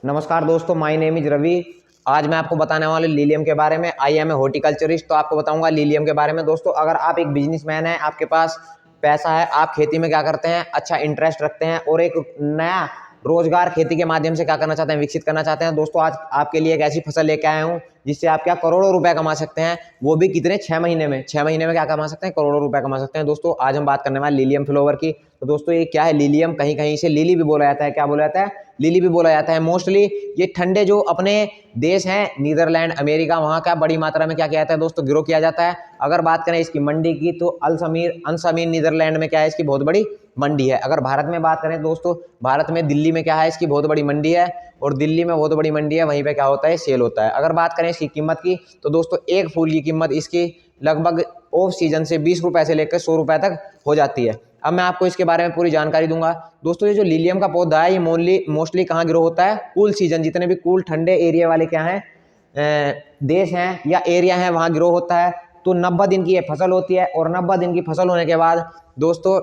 नमस्कार दोस्तों, my name is Ravi. आज मैं आपको बताने वाला लिलियम के बारे में। I am a horticulturist. तो आपको बताऊंगा लिलियम के बारे में। दोस्तों, अगर आप एक बिजनेसमैन हैं, आपके पास पैसा है, आप खेती में क्या करते हैं, अच्छा इंटरेस्ट रखते हैं और एक नया रोजगार खेती के माध्यम से क्या करना चाहते हैं, विकसित करना चाहते हैं। दोस्तों, आज आपके लिए एक ऐसी फसल लेके आया हूँ जिससे आप क्या करोड़ों रुपए कमा सकते हैं, वो भी कितने 6 महीने में। 6 महीने में क्या कमा सकते हैं, करोड़ों रुपए कमा सकते हैं। दोस्तों, आज हम बात करने वाले लिलियम फ्लावर की। तो दोस्तों, ये क्या है लिलियम? कहीं कहीं से लिली भी बोला जाता है। क्या बोला जाता है? लिली भी बोला जाता है। मोस्टली ये ठंडे जो अपने देश हैं, नीदरलैंड, अमेरिका, वहाँ का बड़ी मात्रा में क्या किया जाता है दोस्तों, ग्रो किया जाता है। अगर बात करें इसकी मंडी की तो अनसमीर नीदरलैंड में क्या है, इसकी बहुत बड़ी मंडी है। अगर भारत में बात करें दोस्तों, भारत में दिल्ली में क्या है, इसकी बहुत बड़ी मंडी है और दिल्ली में बहुत बड़ी मंडी है, वहीं पे क्या होता है, सेल होता है। अगर बात करें इसकी कीमत की तो दोस्तों, एक फूल की कीमत इसकी लगभग ऑफ सीजन से 20 रुपए से लेकर 100 रुपए तक हो जाती है। अब मैं आपको इसके बारे में पूरी जानकारी दूंगा। दोस्तों, ये जो लिलियम का पौधा है, ये मोस्टली कहाँ ग्रो होता है? कूल सीजन, जितने भी कूल ठंडे एरिया वाले क्या हैं, देश हैं या एरिया हैं, वहाँ ग्रो होता है। तो 90 दिन की ये फसल होती है और 90 दिन की फसल होने के बाद दोस्तों,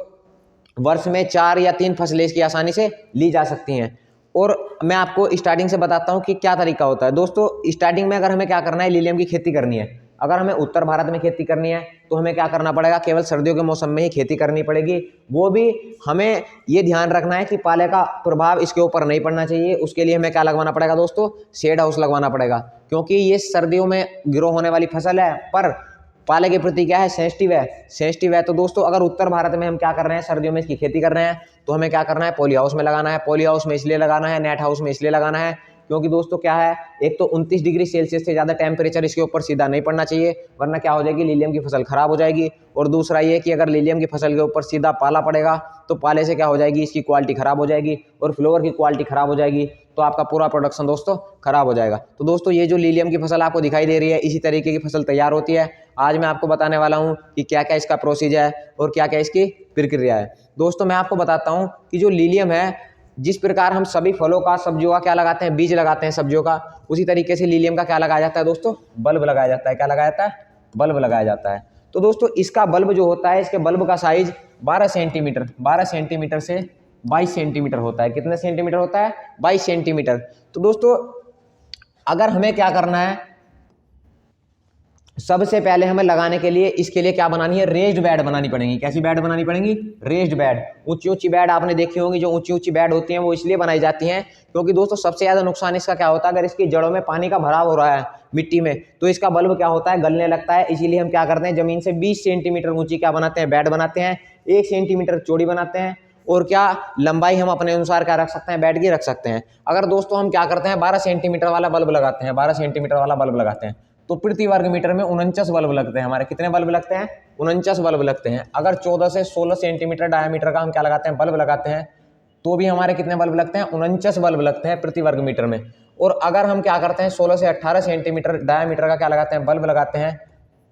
वर्ष में 4 या 3 फसलें इसकी आसानी से ली जा सकती हैं। और मैं आपको स्टार्टिंग से बताता हूँ कि क्या तरीका होता है। दोस्तों, स्टार्टिंग में अगर हमें क्या करना है, लिलियम की खेती करनी है, अगर हमें उत्तर भारत में खेती करनी है तो हमें क्या करना पड़ेगा, केवल सर्दियों के मौसम में ही खेती करनी पड़ेगी। वो भी हमें ये ध्यान रखना है कि पाले का प्रभाव इसके ऊपर नहीं पड़ना चाहिए। उसके लिए हमें क्या लगवाना पड़ेगा दोस्तों, शेड हाउस लगवाना पड़ेगा, क्योंकि ये सर्दियों में ग्रो होने वाली फसल है पर पाले के प्रति क्या है, सेंसिटिव है। तो दोस्तों, अगर उत्तर भारत में हम क्या कर रहे हैं, सर्दियों में इसकी खेती कर रहे हैं, तो हमें क्या करना है, पॉली हाउस में लगाना है। पॉली हाउस में इसलिए लगाना है, नेट हाउस में इसलिए लगाना है क्योंकि दोस्तों क्या है, एक तो 29 डिग्री सेल्सियस से ज़्यादा टेम्परेचर इसके ऊपर सीधा नहीं पड़ना चाहिए, वरना क्या हो जाएगी, लिलियम की फसल खराब हो जाएगी। और दूसरा ये कि अगर लिलियम की फसल के ऊपर सीधा पाला पड़ेगा तो पाले से क्या हो जाएगी, इसकी क्वालिटी खराब हो जाएगी और फ्लावर की क्वालिटी खराब हो जाएगी, तो आपका पूरा प्रोडक्शन दोस्तों खराब हो जाएगा। तो दोस्तों, ये जो लिलियम की फसल आपको दिखाई दे रही है, इसी तरीके की फसल तैयार होती है। आज मैं आपको बताने वाला हूँ कि क्या क्या इसका प्रोसीजर है और क्या क्या इसकी प्रक्रिया है। दोस्तों, मैं आपको बताता हूँ कि जो लिलियम है, जिस प्रकार हम सभी फलों का, सब्जियों का क्या लगाते हैं, बीज लगाते हैं सब्जियों का, उसी तरीके से लिलियम का क्या लगाया जाता है दोस्तों, बल्ब लगाया जाता है। क्या लगाया जाता है? बल्ब लगाया जाता है। तो दोस्तों, इसका बल्ब जो होता है, इसके बल्ब का साइज 12 सेंटीमीटर से 22 सेंटीमीटर होता है। कितने सेंटीमीटर होता है? 22 सेंटीमीटर। तो दोस्तों, अगर हमें क्या करना है, सबसे पहले हमें लगाने के लिए इसके लिए क्या बनानी है, रेज्ड बेड बनानी पड़ेगी। कैसी बेड बनानी पड़ेगी? Raised bed. ऊंची ऊंची बेड आपने देखी होंगी। जो ऊंची ऊंची बेड होती हैं वो इसलिए बनाई जाती हैं क्योंकि दोस्तों, सबसे ज्यादा नुकसान इसका क्या होता है, अगर इसकी जड़ों में पानी का भराव हो रहा है मिट्टी में, तो इसका बल्ब क्या होता है, गलने लगता है। इसीलिए हम क्या करते हैं, जमीन से 20 सेंटीमीटर ऊंची क्या बनाते हैं, बेड बनाते हैं। 1 सेंटीमीटर चौड़ी बनाते हैं और क्या लंबाई हम अपने अनुसार क्या रख सकते हैं, बेड की रख सकते हैं। अगर दोस्तों हम क्या करते हैं, 12 सेंटीमीटर वाला बल्ब लगाते हैं, 12 सेंटीमीटर वाला बल्ब लगाते हैं, तो प्रति वर्ग मीटर में 49 बल्ब लगते हैं। हमारे कितने बल्ब लगते हैं? 49 बल्ब लगते हैं। अगर 14 से 16 सेंटीमीटर डायमीटर का हम क्या लगाते हैं, बल्ब लगाते हैं, तो भी हमारे कितने बल्ब लगते हैं? 49 बल्ब लगते हैं प्रति वर्ग मीटर में। और अगर हम क्या करते हैं, 16 से 18 सेंटीमीटर डायमीटर का क्या लगाते हैं, बल्ब लगाते हैं,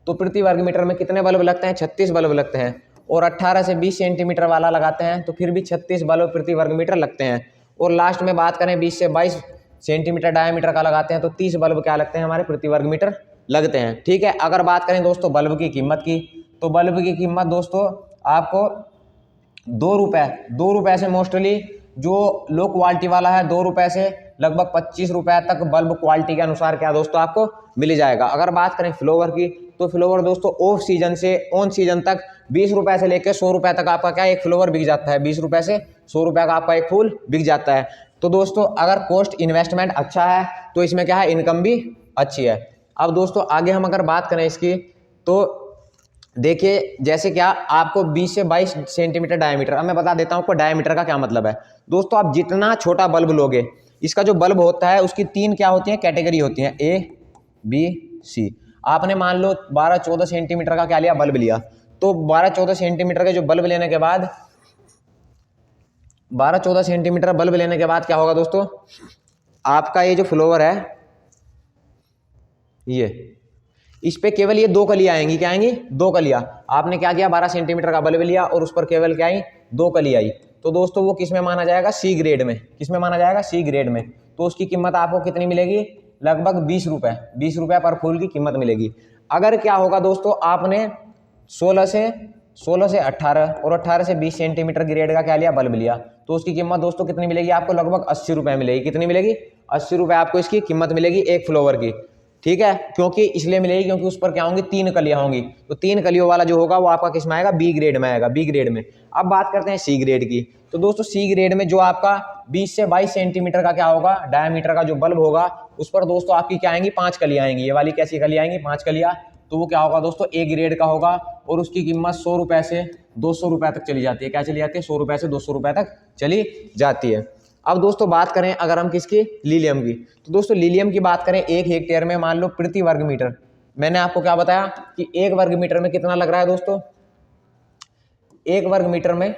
तो प्रति वर्ग मीटर में कितने बल्ब लगते हैं? 36 बल्ब लगते हैं। और 18 से 20 सेंटीमीटर वाला लगाते हैं तो फिर भी 36 बल्ब प्रति वर्ग मीटर लगते हैं। और लास्ट में बात करें 20 से 22 सेंटीमीटर डायमीटर का लगाते हैं तो 30 बल्ब क्या लगते हैं, हमारे प्रति वर्ग मीटर लगते हैं। ठीक है। अगर बात करें दोस्तों बल्ब की कीमत की, तो बल्ब की कीमत दोस्तों आपको 2 रुपए से मोस्टली जो लो क्वालिटी वाला है, 2 रुपए से लगभग 25 रुपए तक बल्ब क्वालिटी के अनुसार क्या दोस्तों आपको मिल जाएगा। अगर बात करें फ्लावर की, तो फ्लावर दोस्तों ऑफ सीजन से ऑन सीजन तक 20 रुपए से लेकर 100 रुपए तक आपका क्या एक फ्लावर बिक जाता है। 20 रुपए से 100 रुपए का आपका एक फूल बिक जाता है। तो दोस्तों, अगर कॉस्ट इन्वेस्टमेंट अच्छा है तो इसमें क्या है, इनकम भी अच्छी है। अब दोस्तों, आगे हम अगर बात करें इसकी, तो देखिए जैसे क्या आपको 20 से 22 सेंटीमीटर डायमीटर, अब मैं बता देता हूँ आपको डायमीटर का क्या मतलब है। दोस्तों, आप जितना छोटा बल्ब लोगे, इसका जो बल्ब होता है उसकी 3 क्या होती हैं, कैटेगरी होती हैं, ए बी सी। आपने मान लो 12-14 सेंटीमीटर का क्या लिया, बल्ब लिया, तो 12-14 सेंटीमीटर के जो बल्ब लेने के बाद 12-14 सेंटीमीटर बल्ब लेने के बाद क्या होगा दोस्तों, आपका ये जो फ्लावर है, ये इस पे केवल ये 2 कलियां आएंगी। क्या आएंगी? 2 कलियां। आपने क्या किया, 12 सेंटीमीटर का बल्ब लिया और उस पर केवल क्या आई, 2 कली आई। तो दोस्तों, वो किस में माना जाएगा, सी ग्रेड में। किस में माना जाएगा? सी ग्रेड में। तो उसकी कीमत आपको कितनी मिलेगी, लगभग 20 रुपए पर फूल की कीमत मिलेगी। अगर क्या होगा दोस्तों, आपने 16 से 18 और 18 से 20 सेंटीमीटर ग्रेड का क्या लिया, बल्ब लिया, तो उसकी कीमत दोस्तों कितनी मिलेगी आपको, लगभग 80 रुपए मिलेगी। कितनी मिलेगी? ₹80 आपको इसकी कीमत मिलेगी एक फ्लावर की। ठीक है, क्योंकि इसलिए मिलेगी क्योंकि उस पर क्या होंगी, 3 कलियां होंगी। तो 3 कलियों वाला जो होगा वो आपका किस में आएगा, बी ग्रेड में आएगा, बी ग्रेड में। अब बात करते हैं सी ग्रेड की। तो दोस्तों सी ग्रेड में जो आपका 20 से 22 सेंटीमीटर का क्या होगा, डायमीटर का जो बल्ब होगा, उस पर दोस्तों आपकी क्या आएंगी, 5 कलियां आएंगी। ये वाली कैसी कलियां आएंगी, 5 कलियां। तो वो क्या होगा दोस्तों, ए ग्रेड का होगा और उसकी कीमत ₹100 से ₹200 तक चली जाती है। क्या चली जाती है, ₹100 से ₹200 तक चली जाती है। अब दोस्तों बात करें अगर हम किसकी, लीलियम की। तो दोस्तों लीलियम की बात करें, 1 हेक्टेयर में मान लो प्रति वर्ग मीटर, मैंने आपको क्या बताया कि 1 वर्ग मीटर में कितना लग रहा है दोस्तों, 1 वर्ग मीटर में,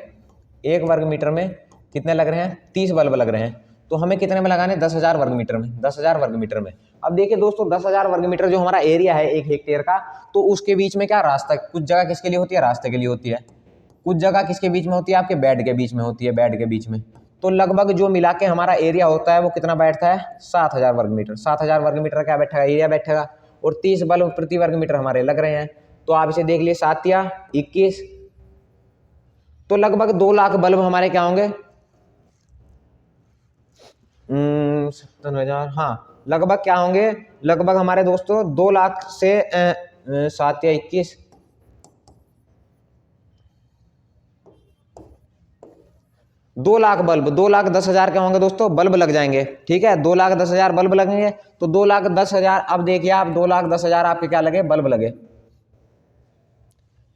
1 वर्ग मीटर में कितने लग रहे हैं, 30 बल्ब लग रहे हैं। तो हमें कितने में लगाने, 10,000 वर्ग मीटर में, 10,000 वर्ग मीटर में। अब देखिए दोस्तों 10,000 वर्ग मीटर जो हमारा एरिया है 1 हेक्टेयर का, तो उसके बीच में क्या रास्ता, कुछ जगह किसके लिए होती है, रास्ते के लिए होती है, कुछ जगह किसके बीच में होती है, आपके बेड के बीच में होती है, बेड के बीच में। तो लगभग जो मिला के हमारा एरिया होता है वो कितना बैठता है, 7,000 वर्ग मीटर। 7,000 वर्ग मीटर क्या बैठेगा, एरिया बैठेगा। और 30 बल्ब प्रति वर्ग मीटर हमारे लग रहे हैं। तो आप इसे देख लिए, 7 या 21, तो लगभग 2 लाख बल्ब हमारे क्या होंगे, 57,000, हाँ लगभग क्या होंगे, लगभग हमारे दोस्तों 2 लाख से 7 या 21, 2 लाख बल्ब, 2,10,000 क्या होंगे दोस्तों, बल्ब लग जाएंगे। ठीक है, 2,10,000 बल्ब लगेंगे। तो 2,10,000, अब देखिए आप 2,10,000 आपके क्या लगे, बल्ब लगे।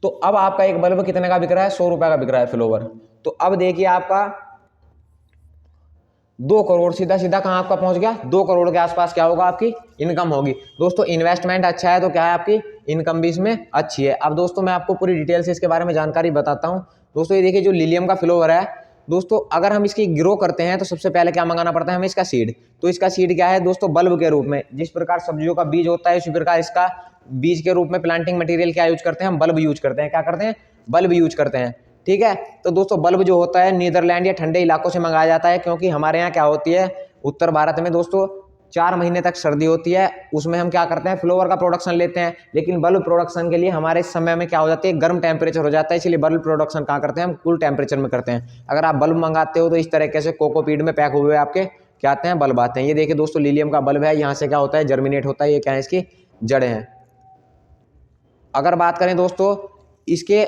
तो अब आपका एक बल्ब कितने का बिक रहा है, ₹100 का बिक रहा है फ्लावर। तो अब देखिए आपका 2 करोड़ सीधा सीधा कहाँ आपका पहुंच गया, 2 करोड़ के आसपास क्या होगा, आपकी इनकम होगी। दोस्तों इन्वेस्टमेंट अच्छा है तो क्या है, आपकी इनकम भी इसमें अच्छी है। अब दोस्तों मैं आपको पूरी डिटेल से इसके बारे में जानकारी बताता हूँ। दोस्तों ये देखिए जो लीलियम का फ्लावर है दोस्तों, अगर हम इसकी ग्रो करते हैं तो सबसे पहले क्या मंगाना पड़ता है हमें, इसका सीड। तो इसका सीड क्या है दोस्तों, बल्ब के रूप में, जिस प्रकार सब्जियों का बीज होता है उसी प्रकार इसका बीज के रूप में प्लांटिंग मटेरियल क्या यूज करते हैं, हम बल्ब यूज करते हैं। क्या करते हैं, बल्ब यूज करते हैं। ठीक है, तो दोस्तों बल्ब जो होता है नीदरलैंड या ठंडे इलाकों से मंगाया जाता है, क्योंकि हमारे यहाँ क्या होती है, उत्तर भारत में दोस्तों 4 महीने तक सर्दी होती है, उसमें हम क्या करते हैं, फ्लावर का प्रोडक्शन लेते हैं। लेकिन बल्ब प्रोडक्शन के लिए हमारे इस समय में क्या हो जाती है, गर्म टेम्परेचर हो जाता है, इसलिए बल्ब प्रोडक्शन कहाँ करते हैं, हम कूल टेम्परेचर में करते हैं। अगर आप बल्ब मंगाते हो तो इस तरीके से कोकोपीट में पैक हुए आपके क्या आते हैं, बल्ब आते हैं। ये देखिए दोस्तों लीलियम का बल्ब है, यहाँ से क्या होता है, जर्मिनेट होता है, ये क्या है, इसकी जड़ें हैं। अगर बात करें दोस्तों इसके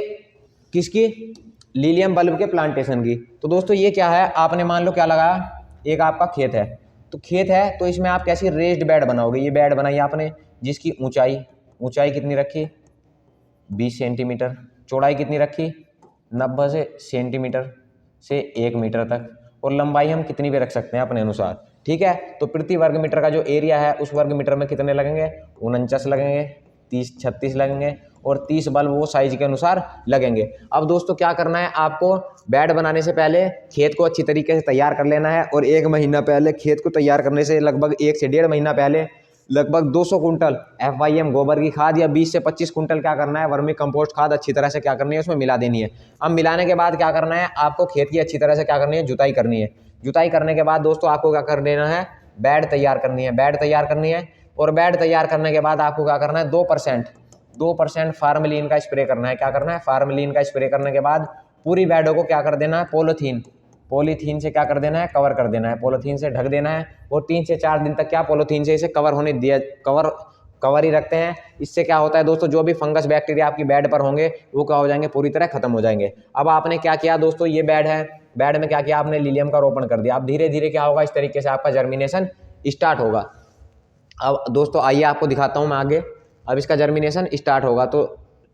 किसकी, लीलियम बल्ब के प्लांटेशन की, तो दोस्तों ये क्या है, आपने मान लो क्या लगाया, एक आपका खेत है। तो खेत है तो इसमें आप कैसी रेस्ड बेड बनाओगे, ये बेड बनाई आपने, जिसकी ऊंचाई कितनी रखी, 20 सेंटीमीटर, चौड़ाई कितनी रखी, 90 सेंटीमीटर से 1 मीटर तक, और लंबाई हम कितनी भी रख सकते हैं अपने अनुसार। ठीक है, तो प्रति वर्ग मीटर का जो एरिया है उस वर्ग मीटर में कितने लगेंगे, 49 लगेंगे, 36 लगेंगे, और 30 बल्ब वो साइज के अनुसार लगेंगे। अब दोस्तों क्या करना है, आपको बेड बनाने से पहले खेत को अच्छी तरीके से तैयार कर लेना है, और 1 महीना पहले, खेत को तैयार करने से लगभग 1 से 1.5 महीना पहले लगभग 200 कुंटल FYM गोबर की खाद या 20 से 25 कुंटल क्या करना है, वर्मी कंपोस्ट खाद अच्छी तरह से क्या करनी है, उसमें मिला देनी है। अब मिलाने के बाद क्या करना है, आपको खेत की अच्छी तरह से क्या करनी है, जुताई करनी है। जुताई करने के बाद दोस्तों आपको क्या कर देना है, बेड तैयार करनी है, बेड तैयार करनी है। और बेड तैयार करने के बाद आपको क्या करना है, 2% फार्मलीन का स्प्रे करना है। क्या करना है, फार्मलीन का स्प्रे करने के बाद पूरी बेडों को क्या कर देना है, पॉलीथीन से क्या कर देना है, कवर कर देना है, पॉलीथीन से ढक देना है। और 3 से 4 दिन तक क्या पॉलीथीन से इसे कवर होने दिया, कवर ही रखते हैं। इससे क्या होता है दोस्तों, जो भी फंगस बैक्टीरिया आपकी बेड पर होंगे वो क्या हो जाएंगे, पूरी तरह खत्म हो जाएंगे। अब आपने क्या किया दोस्तों, ये बेड है, बेड में क्या किया आपने, लीलियम का रोपण कर दिया। अब धीरे धीरे क्या होगा, इस तरीके से आपका जर्मिनेशन स्टार्ट होगा। अब दोस्तों आइए आपको दिखाता हूँ मैं आगे। अब इसका जर्मिनेशन स्टार्ट होगा तो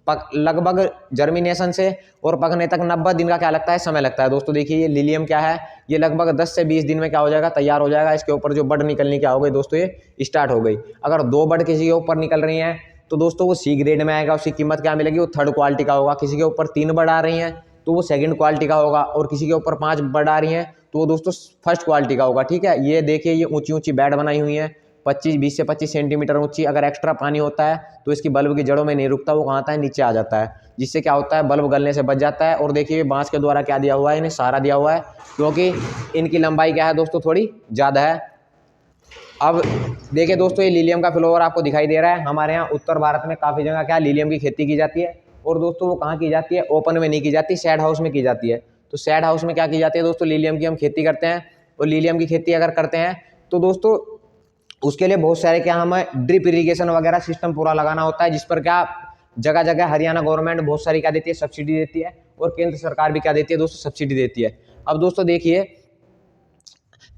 लगभग जर्मिनेशन से और पकने तक 90 दिन का क्या लगता है, समय लगता है। दोस्तों देखिए ये लीलियम क्या है, ये लगभग 10 से 20 दिन में क्या हो जाएगा, तैयार हो जाएगा। इसके ऊपर जो बड निकलनी क्या हो गई दोस्तों, ये स्टार्ट हो गई। अगर 2 बड किसी के ऊपर निकल रही हैं तो दोस्तों वो सी ग्रेड में आएगा, उसकी कीमत क्या मिलेगी, वो 3rd क्वालिटी का होगा। किसी के ऊपर 3 बड आ रही हैं तो वो 2nd क्वालिटी का होगा, और किसी के ऊपर 5 बड आ रही हैं तो वो दोस्तों 1st क्वालिटी का होगा। ठीक है, ये देखिए ये ऊंची ऊंची बेड बनाई हुई है, 20 से 25 सेंटीमीटर ऊंची। अगर एक्स्ट्रा पानी होता है तो इसकी बल्ब की जड़ों में नहीं रुकता, वो कहाँ आता है, नीचे आ जाता है, जिससे क्या होता है, बल्ब गलने से बच जाता है। और देखिए बांस के द्वारा क्या दिया हुआ है, इन्हें सहारा दिया हुआ है, क्योंकि इनकी लंबाई क्या है दोस्तों, थोड़ी ज़्यादा है। अब देखिए दोस्तों ये लीलियम का फ्लावर आपको दिखाई दे रहा है। हमारे यहाँ उत्तर भारत में काफ़ी जगह क्या लीलियम की खेती की जाती है, और दोस्तों वो कहाँ की जाती है, ओपन में नहीं की जाती, शेड हाउस में की जाती है। तो शेड हाउस में क्या की जाती है दोस्तों, लीलियम की हम खेती करते हैं। और लीलियम की खेती अगर करते हैं तो दोस्तों उसके लिए बहुत सारे क्या हमें ड्रिप इरीगेशन वगैरह सिस्टम पूरा लगाना होता है, जिस पर क्या जगह जगह हरियाणा गवर्नमेंट बहुत सारी क्या देती है, सब्सिडी देती है, और केंद्र सरकार भी क्या देती है दोस्तों, सब्सिडी देती है। अब दोस्तों देखिए,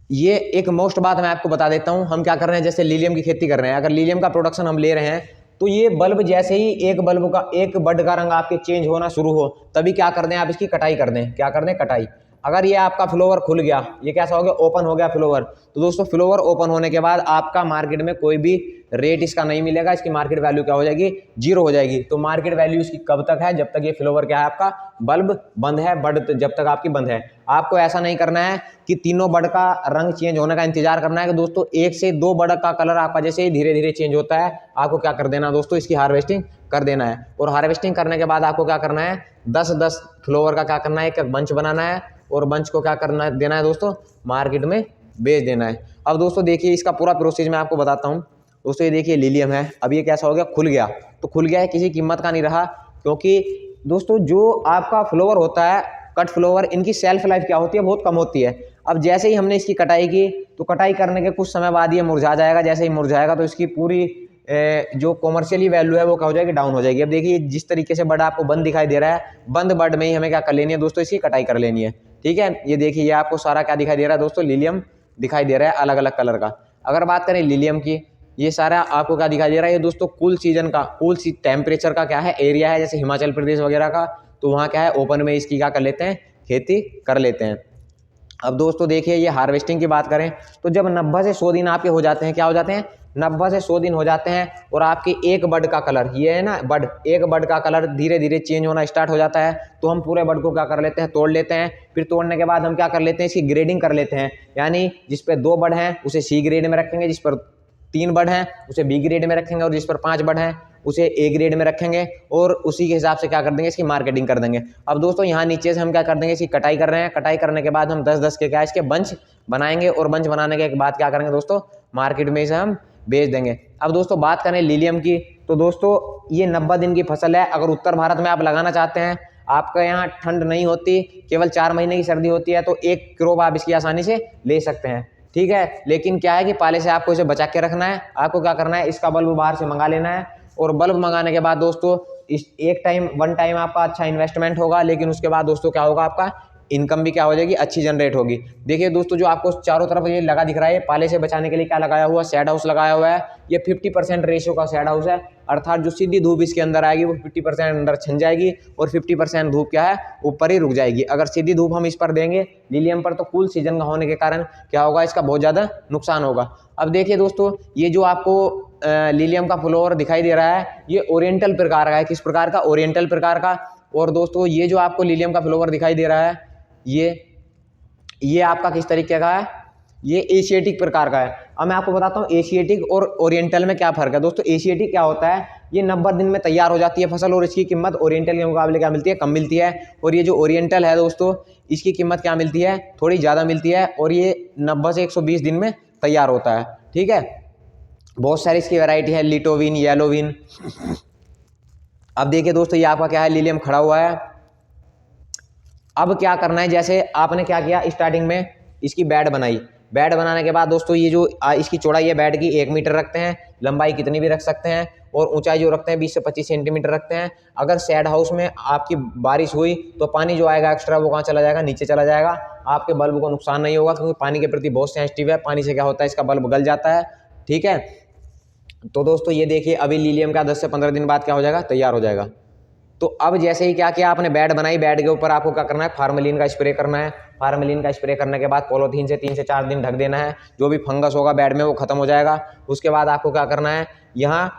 ये एक मोस्ट बात मैं आपको बता देता हूँ, हम क्या कर रहे हैं, जैसे लीलियम की खेती कर रहे हैं, अगर लीलियम का प्रोडक्शन हम ले रहे हैं तो ये बल्ब जैसे ही एक बड का रंग आपके चेंज होना शुरू हो, तभी क्या कर दें, आप इसकी कटाई कर दें। क्या कर दें, कटाई। अगर ये आपका फ्लावर खुल गया, ये कैसा हो गया, ओपन हो गया फ्लावर, तो दोस्तों फ्लावर ओपन होने के बाद आपका मार्केट में कोई भी रेट इसका नहीं मिलेगा, इसकी मार्केट वैल्यू क्या हो जाएगी, जीरो हो जाएगी। तो मार्केट वैल्यू इसकी कब तक है, जब तक ये फ्लावर क्या है, आपका बल्ब बंद है, बड जब तक आपकी बंद है। आपको ऐसा नहीं करना है कि तीनों बड का रंग चेंज होने का इंतजार करना है कि दोस्तों 1 से 2 बड का कलर आपका जैसे ही धीरे धीरे चेंज होता है, आपको क्या कर देना दोस्तों, इसकी हार्वेस्टिंग कर देना है। और हार्वेस्टिंग करने के बाद आपको क्या करना है, 10-10 फ्लावर का क्या करना है, एक बंच बनाना है, और बंच को क्या करना देना है दोस्तों, मार्केट में बेच देना है। अब दोस्तों देखिए, इसका पूरा प्रोसेस मैं आपको बताता हूँ। दोस्तों ये देखिए लीलियम है, अब ये कैसा हो गया, खुल गया, तो खुल गया है, किसी कीमत का नहीं रहा, क्योंकि दोस्तों जो आपका फ्लावर होता है, कट फ्लावर, इनकी सेल्फ लाइफ क्या होती है, बहुत कम होती है। अब जैसे ही हमने इसकी कटाई की, तो कटाई करने के कुछ समय बाद ये मुरझा जाएगा, जैसे ही मुरझाएगा तो इसकी पूरी जो कॉमर्शियली वैल्यू है वो क्या हो जाएगी, डाउन हो जाएगी। अब देखिए जिस तरीके से बड आपको बंद दिखाई दे रहा है, बंद बड में ही हमें क्या कर लेनी है दोस्तों, इसकी कटाई कर लेनी है। ठीक है, ये देखिए, ये आपको सारा क्या दिखाई दे रहा है दोस्तों, लीलियम दिखाई दे रहा है अलग अलग कलर का। अगर बात करें लीलियम की, ये सारा आपको क्या दिखाई दे रहा है, ये दोस्तों कूल सीजन का, कूल टेम्परेचर का क्या है, एरिया है, जैसे हिमाचल प्रदेश वगैरह का, तो वहाँ क्या है, ओपन में इसकी क्या कर लेते हैं, खेती कर लेते हैं। अब दोस्तों देखिए, ये हार्वेस्टिंग की बात करें तो जब 90 से 100 दिन आपके हो जाते हैं, क्या हो जाते हैं, 90 से 100 दिन हो जाते हैं, और आपकी एक बड का कलर, ये है ना बड, एक बड का कलर धीरे धीरे चेंज होना स्टार्ट हो जाता है, तो हम पूरे बड को क्या कर लेते हैं, तोड़ लेते हैं। फिर तोड़ने के बाद हम क्या कर लेते हैं, इसकी ग्रेडिंग कर लेते हैं, यानी जिस पे 2 बड हैं उसे सी ग्रेड में रखेंगे, जिस पर 3 बड हैं उसे बी ग्रेड में रखेंगे, और जिस पर 5 बड हैं उसे ए ग्रेड में रखेंगे, और उसी के हिसाब से क्या कर देंगे, इसकी मार्केटिंग कर देंगे। अब दोस्तों यहाँ नीचे से हम क्या कर देंगे, इसकी कटाई कर रहे हैं, कटाई करने के बाद हम 10-10 के क्या इसके बंच बनाएंगे, और बंच बनाने के बाद क्या करेंगे दोस्तों, मार्केट में इसे हम बेच देंगे। अब दोस्तों बात करें लीलियम की, तो दोस्तों ये 90 दिन की फसल है। अगर उत्तर भारत में आप लगाना चाहते हैं, आपका यहाँ ठंड नहीं होती, केवल 4 महीने की सर्दी होती है, तो 1 क्रॉप आप इसकी आसानी से ले सकते हैं। ठीक है, लेकिन क्या है कि पहले से आपको इसे बचा के रखना है। आपको क्या करना है, इसका बल्ब बाहर से मंगा लेना है, और बल्ब मंगाने के बाद दोस्तों इस वन टाइम आपका अच्छा इन्वेस्टमेंट होगा, लेकिन उसके बाद दोस्तों क्या होगा, आपका इनकम भी क्या हो जाएगी, अच्छी जनरेट होगी। देखिए दोस्तों, जो आपको चारों तरफ ये लगा दिख रहा है, पाले से बचाने के लिए क्या लगाया हुआ, शेड हाउस लगाया हुआ है। ये 50% रेशियो का शेड हाउस है, अर्थात जो सीधी धूप इसके अंदर आएगी वो 50% अंदर छिन जाएगी, और 50% धूप क्या है, ऊपर ही रुक जाएगी। अगर सीधी धूप हम इस पर देंगे लीलियम पर, तो कूल सीजन का होने के कारण क्या होगा, इसका बहुत ज़्यादा नुकसान होगा। अब देखिए दोस्तों, ये जो आपको लीलियम का फ्लावर दिखाई दे रहा है, ये ओरिएंटल प्रकार का है। किस प्रकार का, ओरिएंटल प्रकार का। और दोस्तों ये जो आपको लीलियम का फ्लावर दिखाई दे रहा है, ये आपका किस तरीके का है, ये एशियाटिक प्रकार का है। अब मैं आपको बताता हूँ एशियाटिक और ओरिएंटल में क्या फर्क है। दोस्तों एशियाटिक क्या होता है, ये 90 दिन में तैयार हो जाती है फसल, और इसकी कीमत ओरिएंटल के मुकाबले क्या मिलती है, कम मिलती है। और ये जो ओरिएंटल है दोस्तों, इसकी कीमत क्या मिलती है, थोड़ी ज़्यादा मिलती है, और ये 90 से 120 दिन में तैयार होता है। ठीक है, बहुत सारी इसकी वैरायटी है, लिटोविन, येलोविन। अब देखिए दोस्तों, ये आपका क्या है, लीलियम खड़ा हुआ है। अब क्या करना है, जैसे आपने क्या किया, स्टार्टिंग में इसकी बेड बनाई, बेड बनाने के बाद दोस्तों ये जो इसकी चौड़ाई है बेड की 1 मीटर रखते हैं, लंबाई कितनी भी रख सकते हैं, और ऊंचाई जो रखते हैं 20 से 25 सेंटीमीटर रखते हैं। अगर शेड हाउस में आपकी बारिश हुई तो पानी जो आएगा एक्स्ट्रा वो कहाँ चला जाएगा, नीचे चला जाएगा। आपके बल्ब को नुकसान नहीं होगा, क्योंकि पानी के प्रति बहुत सेंसिटिव है, पानी से क्या होता है, इसका बल्ब गल जाता है। ठीक है, तो दोस्तों ये देखिए, अभी लीलियम का 10 से 15 दिन बाद क्या हो जाएगा, तैयार हो जाएगा। तो अब जैसे ही क्या किया आपने, बेड बनाई, बेड के ऊपर आपको क्या करना है, फार्मेलिन का स्प्रे करना है। फार्मेलिन का स्प्रे करने के बाद पॉलीथीन से 3 से 4 दिन ढक देना है, जो भी फंगस होगा बेड में वो खत्म हो जाएगा। उसके बाद आपको क्या करना है, यहाँ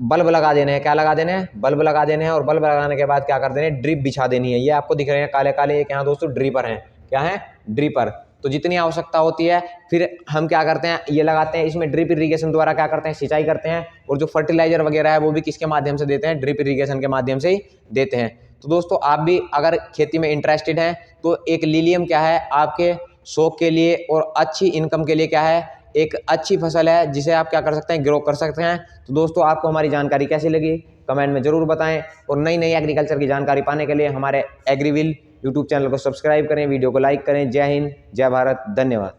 बल्ब लगा देने हैं। क्या लगा देने हैं, बल्ब लगा देने हैं, और बल्ब लगाने के बाद क्या कर देने हैं, ड्रिप बिछा देनी है। ये आपको दिख रहे हैं काले काले, ये क्या दोस्तों, ड्रिपर हैं। क्या है, ड्रिपर। तो जितनी आवश्यकता होती है फिर हम क्या करते हैं, ये लगाते हैं, इसमें ड्रिप इरीगेशन द्वारा क्या करते हैं, सिंचाई करते हैं। और जो फर्टिलाइजर वगैरह है वो भी किसके माध्यम से देते हैं, ड्रिप इरीगेशन के माध्यम से ही देते हैं। तो दोस्तों आप भी अगर खेती में इंटरेस्टेड हैं तो एक लीलियम क्या है, आपके शौक के लिए और अच्छी इनकम के लिए क्या है, एक अच्छी फसल है, जिसे आप क्या कर सकते हैं, ग्रो कर सकते हैं। तो दोस्तों आपको हमारी जानकारी कैसी लगी कमेंट में ज़रूर बताएं, और नई नई एग्रीकल्चर की जानकारी पाने के लिए हमारे एग्रीविल यूट्यूब चैनल को सब्सक्राइब करें, वीडियो को लाइक करें। जय हिंद, जय भारत, धन्यवाद।